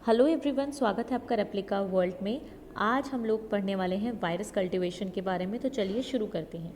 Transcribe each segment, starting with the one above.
Hello everyone, स्वागत है आपका रेप्लिका वर्ल्ड में। आज हम लोग पढ़ने वाले हैं वायरस कल्टीवेशन के बारे में। तो चलिए शुरू करते हैं।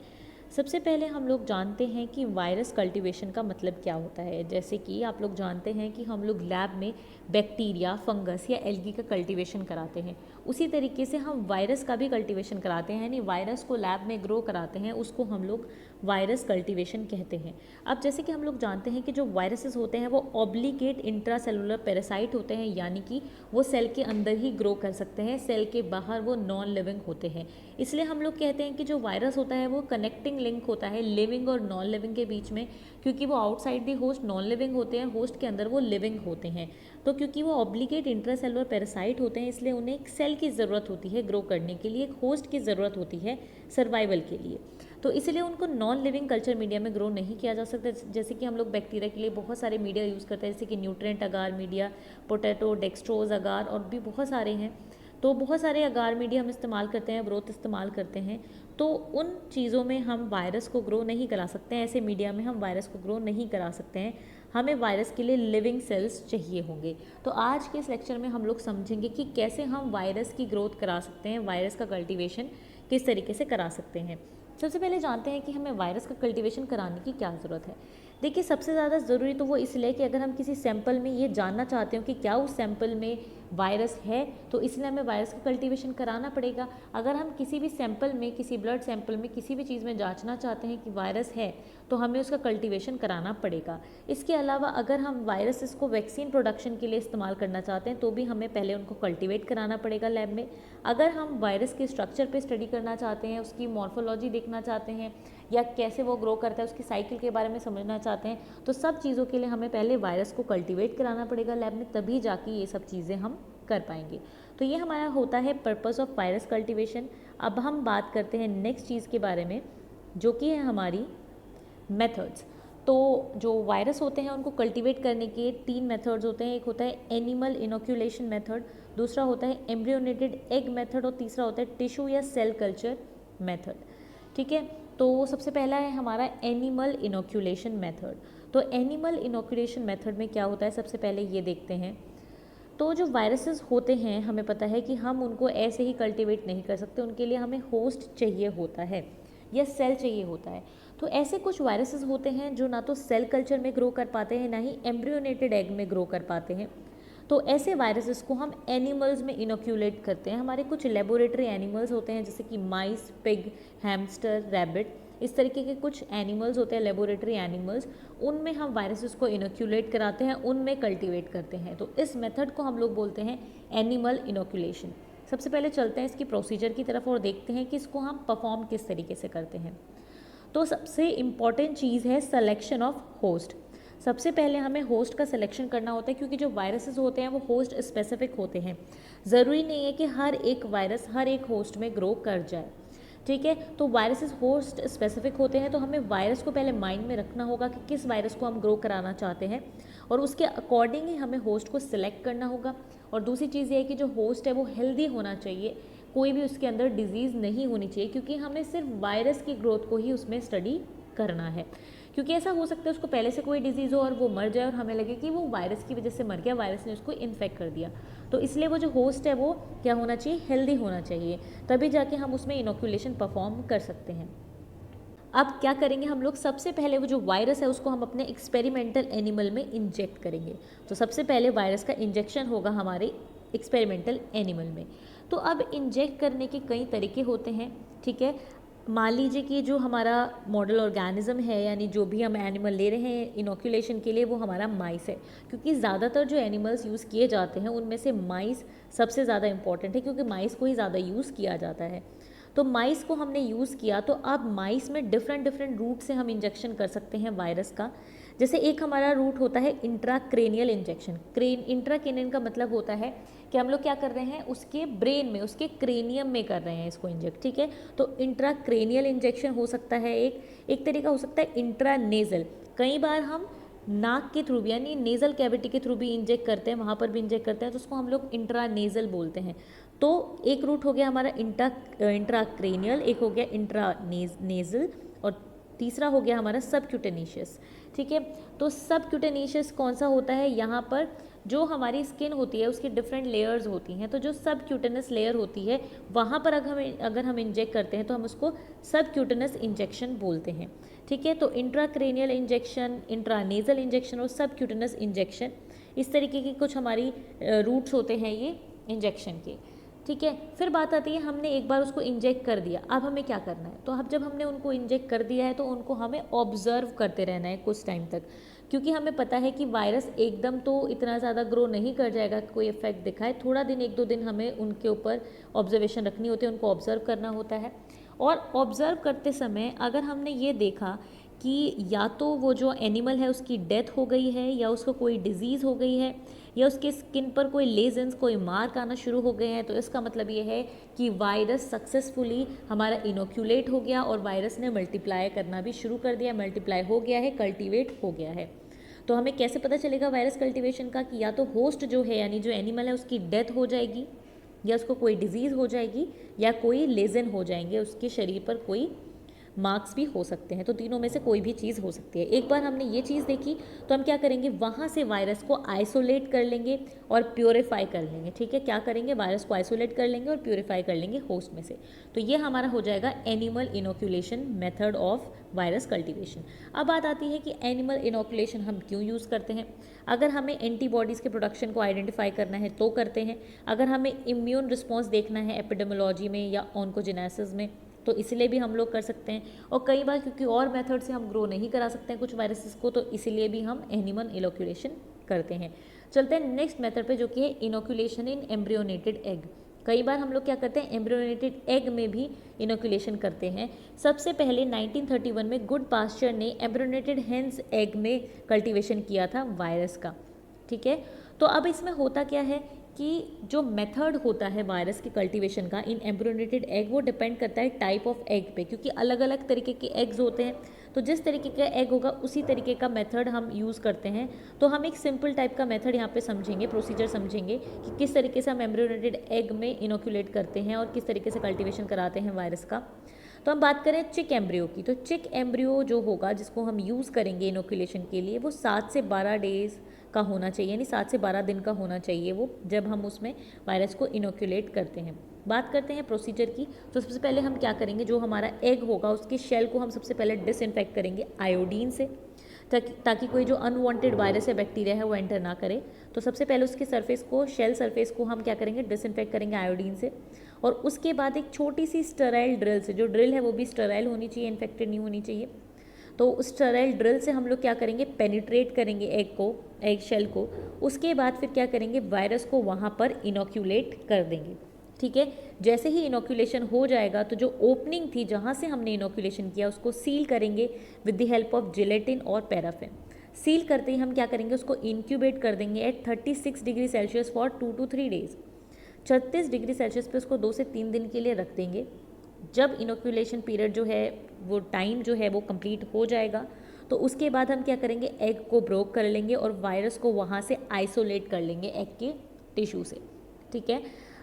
सबसे पहले हम लोग जानते हैं कि वायरस कल्टीवेशन का मतलब क्या होता है। जैसे कि आप लोग जानते हैं कि हम लोग लैब में बैक्टीरिया, फंगस या एल्गी का कल्टीवेशन कराते हैं, उसी तरीके से हम वायरस का भी कल्टीवेशन कराते हैं, यानी वायरस को लैब में ग्रो कराते हैं, उसको हम लोग वायरस कल्टीवेशन कहते हैं। अब जैसे कि हम लोग जानते हैं कि जो वायरसेस होते हैं वो ऑब्लिगेट इंट्रासेलुलर पैरासाइट होते हैं, यानी कि वो सेल के अंदर ही ग्रो कर सकते हैं, सेल के बाहर वो नॉन लिविंग होते हैं। इसलिए हम लोग कहते हैं कि जो वायरस होता है वो कनेक्टिंग लिंक होता है लिविंग और नॉन लिविंग के बीच में, क्योंकि वो outside the host non living होते हैं, होस्ट के अंदर वो लिविंग होते हैं। तो क्योंकि वो ऑब्लिगेट इंट्रासेलुलर पैरासाइट होते हैं, इसलिए उन्हें एक सेल की ज़रूरत होती है ग्रो करने के लिए, एक होस्ट की ज़रूरत होती है सर्वाइवल के लिए। तो इसलिए उनको नॉन लिविंग कल्चर मीडिया में ग्रो नहीं किया जा सकता। जैसे कि हम लोग बैक्टीरिया के लिए बहुत सारे मीडिया यूज़ करते हैं, जैसे कि न्यूट्रिएंट अगार मीडिया, पोटैटो, डेक्सट्रोज अगार, और भी बहुत सारे हैं। तो बहुत सारे अगार मीडिया हम इस्तेमाल करते हैं, ब्रोथ इस्तेमाल करते हैं। तो उन चीज़ों में हम वायरस को ग्रो नहीं करा सकते हैं, ऐसे मीडिया में हम वायरस को ग्रो नहीं करा सकते हैं। हमें वायरस के लिए लिविंग सेल्स चाहिए होंगे। तो आज के इस लेक्चर में हम लोग समझेंगे कि कैसे हम वायरस की ग्रोथ करा सकते हैं, वायरस का कल्टीवेशन किस तरीके से करा सकते हैं। सबसे पहले जानते हैं कि हमें वायरस का कल्टीवेशन कराने की क्या ज़रूरत है। देखिए, सबसे ज़्यादा ज़रूरी तो वो इसलिए कि अगर हम किसी सैंपल में ये जानना चाहते हो कि क्या उस सैंपल में वायरस है, तो इसलिए हमें वायरस का कल्टीवेशन कराना पड़ेगा। अगर हम किसी भी सैंपल में, किसी ब्लड सैंपल में, किसी भी चीज़ में जांचना चाहते हैं कि वायरस है, तो हमें उसका कल्टीवेशन कराना पड़ेगा। इसके अलावा अगर हम वायरसेस को वैक्सीन प्रोडक्शन के लिए इस्तेमाल करना चाहते हैं, तो भी हमें पहले उनको कल्टीवेट कराना पड़ेगा लैब में। अगर हम वायरस के स्ट्रक्चर पे स्टडी करना चाहते हैं, उसकी मॉर्फोलॉजी देखना चाहते हैं, या कैसे वो ग्रो करता है उसकी साइकिल के बारे में समझना चाहते हैं, तो सब चीज़ों के लिए हमें पहले वायरस को कल्टीवेट कराना पड़ेगा लैब में, तभी जाके ये सब चीज़ें हम कर पाएंगे। तो ये हमारा होता है पर्पस ऑफ वायरस कल्टीवेशन। अब हम बात करते हैं नेक्स्ट चीज़ के बारे में, जो कि है हमारी मेथड्स। तो जो वायरस होते हैं उनको कल्टीवेट करने के 3 मेथड्स होते हैं। एक होता है एनिमल इनोक्यूलेशन मेथड, दूसरा होता है एम्ब्रियोनेटेड एग मेथड, और तीसरा होता है टिश्यू या सेल कल्चर मेथड। ठीक है, तो सबसे पहला है हमारा एनिमल इनोक्यूलेशन मेथड। तो एनिमल इनोक्यूलेशन मेथड में क्या होता है, सबसे पहले ये देखते हैं। तो जो वायरसेस होते हैं, हमें पता है कि हम उनको ऐसे ही कल्टीवेट नहीं कर सकते, उनके लिए हमें होस्ट चाहिए होता है या सेल चाहिए होता है। तो ऐसे कुछ वायरसेस होते हैं जो ना तो सेल कल्चर में ग्रो कर पाते हैं, ना ही एम्ब्रियोनेटेड एग में ग्रो कर पाते हैं। तो ऐसे वायरसेस को हम एनिमल्स में इनोक्यूलेट करते हैं। हमारे कुछ लेबोरेटरी एनिमल्स होते हैं, जैसे कि माइस, पिग, हैमस्टर, रैबिट, इस तरीके के कुछ एनिमल्स होते हैं लेबोरेटरी एनिमल्स, उनमें हम वायरसेस को इनोक्यूलेट कराते हैं, उनमें कल्टीवेट करते हैं। तो इस मेथड को हम लोग बोलते हैं एनिमल इनोक्यूलेशन। सबसे पहले चलते हैं इसकी प्रोसीजर की तरफ और देखते हैं कि इसको हम परफॉर्म किस तरीके से करते हैं। तो सबसे इम्पॉर्टेंट चीज़ है सिलेक्शन ऑफ होस्ट। सबसे पहले हमें होस्ट का सिलेक्शन करना होता है, क्योंकि जो वायरसेस होते हैं वो होस्ट स्पेसिफिक होते हैं। ज़रूरी नहीं है कि हर एक वायरस हर एक होस्ट में ग्रो कर जाए। ठीक है, तो वायरसेस होस्ट स्पेसिफिक होते हैं, तो हमें वायरस को पहले माइंड में रखना होगा कि किस वायरस को हम ग्रो कराना चाहते हैं, और उसके अकॉर्डिंग ही हमें होस्ट को सिलेक्ट करना होगा। और दूसरी चीज़ ये है कि जो होस्ट है वो हेल्दी होना चाहिए, कोई भी उसके अंदर डिजीज़ नहीं होनी चाहिए, क्योंकि हमें सिर्फ वायरस की ग्रोथ को ही उसमें स्टडी करना है। क्योंकि ऐसा हो सकता है उसको पहले से कोई डिजीज़ हो और वो मर जाए और हमें लगे कि वो वायरस की वजह से मर गया, वायरस ने उसको इन्फेक्ट कर दिया। तो इसलिए वो जो होस्ट है वो क्या होना चाहिए, हेल्दी होना चाहिए, तभी जाके हम उसमें इनोक्यूलेशन परफॉर्म कर सकते हैं। अब क्या करेंगे हम लोग, सबसे पहले वो जो वायरस है उसको हम अपने एक्सपेरिमेंटल एनिमल में इंजेक्ट करेंगे। तो सबसे पहले वायरस का इंजेक्शन होगा हमारे एक्सपेरिमेंटल एनिमल में। तो अब इंजेक्ट करने के कई तरीके होते हैं। ठीक है, मान लीजिए कि जो हमारा मॉडल ऑर्गेनिज्म है, यानी जो भी हम एनिमल ले रहे हैं इनोक्यूलेशन के लिए, वो हमारा माइस है, क्योंकि ज़्यादातर जो एनिमल्स यूज़ किए जाते हैं उनमें से माइस सबसे ज़्यादा इंपॉर्टेंट है, क्योंकि माइस को ही ज़्यादा यूज़ किया जाता है। तो माइस को हमने यूज़ किया, तो अब माइस में डिफरेंट रूट से हम इंजेक्शन कर सकते हैं वायरस का। जैसे एक हमारा रूट होता है इंट्राक्रेनियल इंजेक्शन। इंट्राक्रेनियल का मतलब होता है कि हम लोग क्या कर रहे हैं, उसके ब्रेन में, उसके क्रेनियम में कर रहे हैं इसको इंजेक्ट। ठीक है, तो इंट्राक्रेनियल इंजेक्शन हो सकता है एक तरीका हो सकता है इंट्रानेजल। कई बार हम नाक के थ्रू भी, यानी नेज़ल कैविटी के थ्रू भी इंजेक्ट करते हैं, वहाँ पर भी इंजेक्ट करते हैं, तो उसको हम लोग इंट्रानेजल बोलते हैं। तो एक रूट हो गया हमारा इंट्राक्रेनियल, एक हो गया इंट्रानेजल, और तीसरा हो गया हमारा सबक्यूटेनिशियस। ठीक है, तो सबक्यूटेनिशियस कौन सा होता है, यहाँ पर जो हमारी स्किन होती है उसकी डिफरेंट लेयर्स होती हैं, तो जो सब क्यूटेनस लेयर होती है वहाँ पर अगर हम इंजेक्ट करते हैं तो हम उसको सब क्यूटेनस इंजेक्शन बोलते हैं। ठीक है, तो इंट्राक्रेनियल इंजेक्शन, इंट्रानेजल इंजेक्शन और सब क्यूटेनस इंजेक्शन, इस तरीके की कुछ हमारी रूट्स होते हैं ये इंजेक्शन के। ठीक है, फिर बात आती है हमने एक बार उसको इंजेक्ट कर दिया, अब हमें क्या करना है। तो अब जब हमने उनको इंजेक्ट कर दिया है तो उनको हमें ऑब्जर्व करते रहना है कुछ टाइम तक, क्योंकि हमें पता है कि वायरस एकदम तो इतना ज़्यादा ग्रो नहीं कर जाएगा, कोई इफेक्ट दिखाए, थोड़ा दिन 1-2 दिन हमें उनके ऊपर ऑब्जर्वेशन रखनी होती है, उनको ऑब्जर्व करना होता है। और ऑब्जर्व करते समय अगर हमने ये देखा कि या तो वो जो एनिमल है उसकी डेथ हो गई है, या उसको कोई डिजीज़ हो गई है, या उसके स्किन पर कोई लेजन्स, कोई मार्क आना शुरू हो गए हैं, तो इसका मतलब ये है कि वायरस सक्सेसफुली हमारा इनोक्यूलेट हो गया और वायरस ने मल्टीप्लाई करना भी शुरू कर दिया, मल्टीप्लाई हो गया है, कल्टीवेट हो गया है। तो हमें कैसे पता चलेगा वायरस कल्टीवेशन का, कि या तो होस्ट जो है यानी जो एनिमल है उसकी डेथ हो जाएगी, या उसको कोई डिजीज़ हो जाएगी, या कोई लेजन हो जाएंगे, उसके शरीर पर कोई मार्क्स भी हो सकते हैं। तो तीनों में से कोई भी चीज़ हो सकती है। एक बार हमने ये चीज़ देखी तो हम क्या करेंगे, वहाँ से वायरस को आइसोलेट कर लेंगे और प्योरीफाई कर लेंगे। ठीक है, क्या करेंगे, वायरस को आइसोलेट कर लेंगे और प्योरीफाई कर लेंगे होस्ट में से। तो ये हमारा हो जाएगा animal inoculation method of virus cultivation. अब बात आती है कि एनिमल इनोक्यूलेशन हम क्यों यूज़ करते हैं। अगर हमें एंटीबॉडीज़ के प्रोडक्शन को आइडेंटिफाई करना है तो करते हैं, अगर हमें इम्यून रिस्पॉन्स देखना है एपिडेमोलॉजी में या ऑन्कोजेनेसिस में तो इसलिए भी हम लोग कर सकते हैं, और कई बार क्योंकि और मेथड से हम ग्रो नहीं करा सकते हैं कुछ वायरसेस को, तो इसीलिए भी हम एनिमल इनोक्यूलेशन करते हैं। चलते हैं नेक्स्ट मेथड पे, जो कि है इनोक्यूलेशन इन एम्ब्रियोनेटेड एग। कई बार हम लोग क्या करते हैं, एम्ब्रियोनेटेड एग में भी इनोक्यूलेशन करते हैं। सबसे पहले 1931 में गुड पास्चर ने एम्ब्रियोनेटेड हेन्स एग में कल्टीवेशन किया था वायरस का। ठीक है, तो अब इसमें होता क्या है कि जो मेथड होता है वायरस के कल्टीवेशन का इन एम्ब्रियोनेटेड एग, वो डिपेंड करता है टाइप ऑफ एग पे, क्योंकि अलग अलग तरीके के एग्स होते हैं। तो जिस तरीके का एग होगा उसी तरीके का मेथड हम यूज़ करते हैं। तो हम एक सिंपल टाइप का मेथड यहाँ पे समझेंगे, प्रोसीजर समझेंगे कि किस तरीके से हम एम्ब्रियोनेटेड एग में इनोक्यूलेट करते हैं और किस तरीके से कल्टीवेशन कराते हैं वायरस का। तो हम बात करें चिक एम्ब्रियो की, तो चिक एम्ब्रियो जो होगा जिसको हम यूज़ करेंगे इनोक्यूलेशन के लिए, वो 7 से 12 डेज़ का होना चाहिए, यानी 7 से 12 दिन का होना चाहिए वो, जब हम उसमें वायरस को इनोक्यूलेट करते हैं। बात करते हैं प्रोसीजर की, तो सबसे पहले हम क्या करेंगे, जो हमारा एग होगा उसके शेल को हम सबसे पहले डिसइंफेक्ट करेंगे आयोडीन से, ताकि कोई जो अनवांटेड वायरस या बैक्टीरिया है वो एंटर ना करे। तो सबसे पहले उसके सरफेस को, शेल सरफेस को हम क्या करेंगे, डिसइंफेक्ट करेंगे आयोडीन से। और उसके बाद एक छोटी सी स्टेराइल ड्रिल से, जो ड्रिल है वो भी स्टेराइल होनी चाहिए, इन्फेक्टेड नहीं होनी चाहिए। तो उस स्टेराइल ड्रिल से हम लोग क्या करेंगे, पेनिट्रेट करेंगे एग को, एग शेल को। उसके बाद फिर क्या करेंगे, वायरस को वहाँ पर इनोक्यूलेट कर देंगे। ठीक है, जैसे ही इनोक्यूलेशन हो जाएगा तो जो ओपनिंग थी जहाँ से हमने इनोक्यूलेशन किया उसको सील करेंगे with the help of gelatin और पैराफिन। सील करते ही हम क्या करेंगे, उसको इंक्यूबेट कर देंगे at 36 degree Celsius for 2 to 3 days. 36 degree Celsius पे उसको 2 से 3 दिन के लिए रख देंगे। जब इनोक्यूलेशन पीरियड जो है वो टाइम जो है वो कंप्लीट हो जाएगा, तो उसके बाद हम क्या करेंगे, एग को ब्रोक कर लेंगे और वायरस को वहाँ से आइसोलेट कर लेंगे एग के टिश्यू से। ठीक है,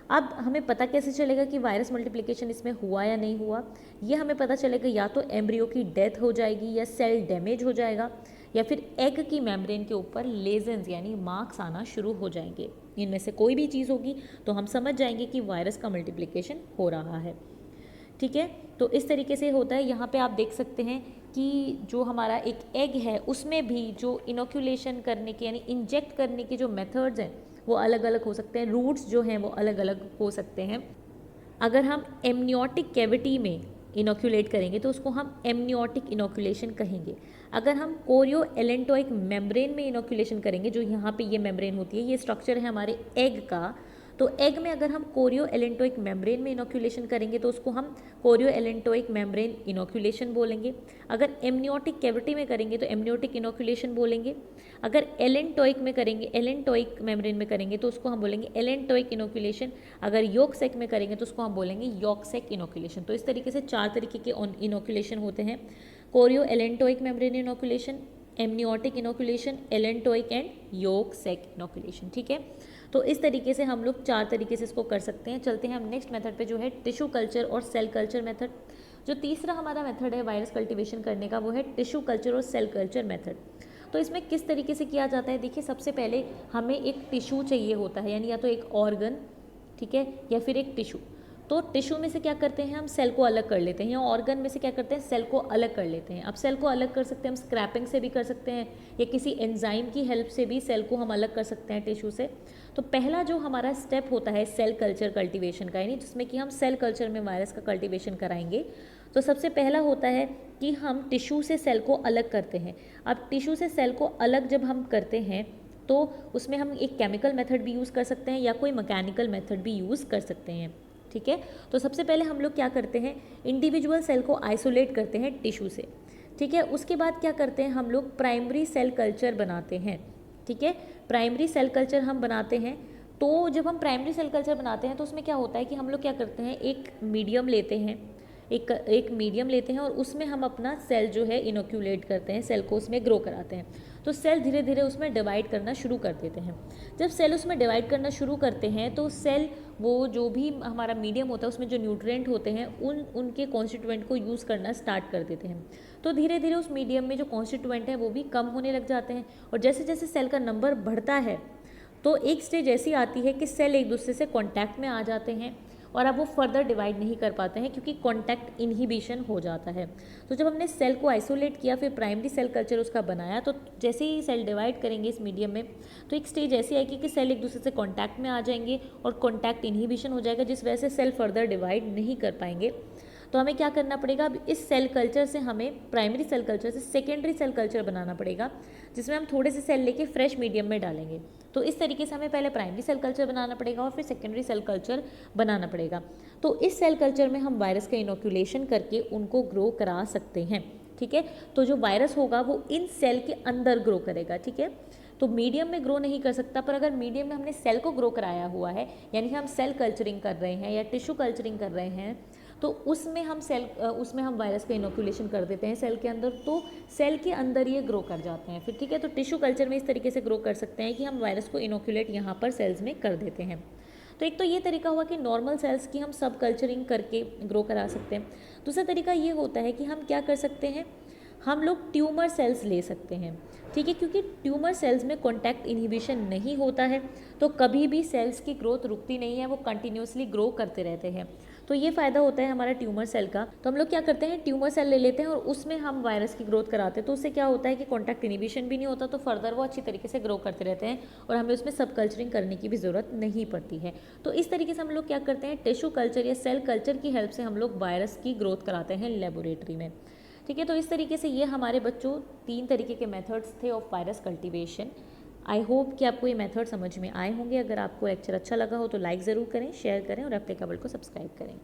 अब हमें पता कैसे चलेगा कि वायरस मल्टीप्लिकेशन इसमें हुआ या नहीं हुआ। ये हमें पता चलेगा या तो एम्ब्रियो की डेथ हो जाएगी, या सेल डैमेज हो जाएगा, या फिर एग की मेम्ब्रेन के ऊपर लेजन्स यानी मार्क्स आना शुरू हो जाएंगे। इनमें से कोई भी चीज़ होगी तो हम समझ जाएंगे कि वायरस का मल्टीप्लिकेशन हो रहा है। ठीक है, तो इस तरीके से होता है। यहाँ पे आप देख सकते हैं कि जो हमारा एक एग है उसमें भी जो इनोक्यूलेशन करने के यानी इंजेक्ट करने के जो मेथड्स हैं वो अलग अलग हो सकते हैं, रूट्स जो हैं वो अलग अलग हो सकते हैं। अगर हम एमनियोटिक कैविटी में इनोक्यूलेट करेंगे तो उसको हम एमनियोटिक इनोक्यूलेशन कहेंगे। अगर हम कोरियो एलेंटोइक मेम्ब्रेन में इनोक्यूलेशन करेंगे, जो यहाँ पे ये मेम्ब्रेन होती है, ये स्ट्रक्चर है हमारे एग का, तो एग में अगर हम कोरियो एलेंटोइक मेम्ब्रेन में इनोक्यूलेशन करेंगे तो उसको हम कोरियो एलेंटोइक मेम्ब्रेन इनोक्यूलेशन बोलेंगे। अगर एमनियोटिक कैविटी में करेंगे तो एमनियोटिक इनोक्यूलेशन बोलेंगे। अगर एलेंटोइक में करेंगे, एलेंटोइक मेम्ब्रेन में करेंगे तो उसको हम बोलेंगे एलेंटोइक इनोक्यूलेशन। अगर योकसेक में करेंगे तो उसको हम बोलेंगे योकसेक इनोक्यूलेशन। तो इस तरीके से 4 तरीके के इनोक्यूलेशन होते हैं, chorio allantoic membrane inoculation, amniotic inoculation, allantoic and yolk sac inoculation. ठीक है, तो इस तरीके से हम लोग 4 तरीके से इसको कर सकते हैं। चलते हैं हम नेक्स्ट मेथड पे, जो है टिश्यू कल्चर और सेल कल्चर मेथड। जो तीसरा हमारा मेथड है वायरस कल्टीवेशन करने का वो है टिश्यू कल्चर और सेल कल्चर मेथड। तो इसमें किस तरीके से किया जाता है, देखिए सबसे पहले हमें एक टिश्यू चाहिए होता है, यानी या तो एक ऑर्गन, ठीक है, या फिर एक टिश्यू। तो टिश्यू में से क्या करते हैं, हम सेल को अलग कर लेते हैं, या ऑर्गन में से क्या करते हैं, सेल को अलग कर लेते हैं। अब सेल को अलग कर सकते हैं हम स्क्रैपिंग से भी कर सकते हैं, या किसी एंजाइम की हेल्प से भी सेल को हम अलग कर सकते हैं टिश्यू से। तो पहला जो हमारा स्टेप होता है सेल कल्चर कल्टीवेशन का, यानी जिसमें कि हम सेल कल्चर में वायरस का कल्टीवेशन कराएंगे, तो सबसे पहला होता है कि हम टिश्यू से सेल को अलग करते हैं। अब टिश्यू से सेल को अलग जब हम करते हैं तो उसमें हम एक केमिकल मेथड भी यूज़ कर सकते हैं या कोई मैकेनिकल मेथड भी यूज़ कर सकते हैं, ठीक है। तो सबसे पहले हम लोग क्या करते हैं, इंडिविजुअल सेल को आइसोलेट करते हैं टिश्यू से, ठीक है। उसके बाद क्या करते हैं, हम लोग प्राइमरी सेल कल्चर बनाते हैं, ठीक है। प्राइमरी सेल कल्चर हम बनाते हैं। तो जब हम प्राइमरी सेल कल्चर बनाते हैं तो उसमें क्या होता है कि हम लोग क्या करते हैं, एक मीडियम लेते हैं, एक मीडियम लेते हैं और उसमें हम अपना सेल जो है इनोक्यूलेट करते हैं, सेल को उसमें ग्रो कराते हैं। तो सेल धीरे धीरे उसमें डिवाइड करना शुरू कर देते हैं। जब सेल उसमें डिवाइड करना शुरू करते हैं तो सेल वो जो भी हमारा मीडियम होता है उसमें जो न्यूट्रिएंट होते हैं उनके कॉन्स्टिट्यूएंट को यूज़ करना स्टार्ट कर देते हैं। तो धीरे धीरे उस मीडियम में जो कॉन्स्टिट्यूएंट है वो भी कम होने लग जाते हैं, और जैसे जैसे सेल का नंबर बढ़ता है तो एक स्टेज ऐसी आती है कि सेल एक दूसरे से कॉन्टैक्ट में आ जाते हैं और अब वो फर्दर डिवाइड नहीं कर पाते हैं क्योंकि कॉन्टैक्ट इनहिबिशन हो जाता है। तो जब हमने सेल को आइसोलेट किया, फिर प्राइमरी सेल कल्चर उसका बनाया, तो जैसे ही सेल डिवाइड करेंगे इस मीडियम में तो एक स्टेज ऐसी आएगी कि सेल एक दूसरे से कॉन्टैक्ट में आ जाएंगे और कॉन्टैक्ट इनहिबिशन हो जाएगा, जिस वजह से सेल फर्दर डिवाइड नहीं कर पाएंगे। तो हमें क्या करना पड़ेगा, अब इस सेल कल्चर से हमें प्राइमरी सेल कल्चर से सेकेंडरी सेल कल्चर बनाना पड़ेगा, जिसमें हम थोड़े से सेल लेके फ्रेश मीडियम में डालेंगे। तो इस तरीके से हमें पहले प्राइमरी सेल कल्चर बनाना पड़ेगा और फिर सेकेंडरी सेल कल्चर बनाना पड़ेगा। तो इस सेल कल्चर में हम वायरस का इनोक्यूलेशन करके उनको ग्रो करा सकते हैं, ठीक है। तो जो वायरस होगा वो इन सेल के अंदर ग्रो करेगा, ठीक है। तो मीडियम में ग्रो नहीं कर सकता, पर अगर मीडियम में हमने सेल को ग्रो कराया हुआ है, यानी हम सेल कल्चरिंग कर रहे हैं या टिश्यू कल्चरिंग कर रहे हैं, तो उसमें हम वायरस का इनोक्यूलेशन कर देते हैं सेल के अंदर, तो सेल के अंदर ये ग्रो कर जाते हैं फिर, ठीक है। तो टिश्यू कल्चर में इस तरीके से ग्रो कर सकते हैं कि हम वायरस को इनोक्यूलेट यहाँ पर सेल्स में कर देते हैं। तो एक तो ये तरीका हुआ कि नॉर्मल सेल्स की हम सब कल्चरिंग करके ग्रो करा सकते हैं। दूसरा तरीका ये होता है कि हम क्या कर सकते हैं, हम लोग ट्यूमर सेल्स ले सकते हैं, ठीक है, क्योंकि ट्यूमर सेल्स में कॉन्टैक्ट इनहिबिशन नहीं होता है, तो कभी भी सेल्स की ग्रोथ रुकती नहीं है, वो कंटिन्यूसली ग्रो करते रहते हैं। तो ये फ़ायदा होता है हमारा ट्यूमर सेल का। तो हम लोग क्या करते हैं, ट्यूमर सेल ले लेते हैं और उसमें हम वायरस की ग्रोथ कराते हैं। तो उससे क्या होता है कि कॉन्टैक्ट इनहिबिशन भी नहीं होता, तो फर्दर वो अच्छी तरीके से ग्रो करते रहते हैं और हमें उसमें सब कल्चरिंग करने की भी ज़रूरत नहीं पड़ती है। तो इस तरीके से हम लोग क्या करते हैं, टिश्यू कल्चर या सेल कल्चर की हेल्प से हम लोग वायरस की ग्रोथ कराते हैं लेबोरेटरी में, ठीक है। तो इस तरीके से ये हमारे बच्चों 3 तरीके के मेथड्स थे of virus cultivation. I hope कि आपको ये मेथड समझ में आए होंगे। अगर आपको लेक्चर अच्छा लगा हो तो लाइक ज़रूर करें, शेयर करें और एप्लीकेबल को सब्सक्राइब करें।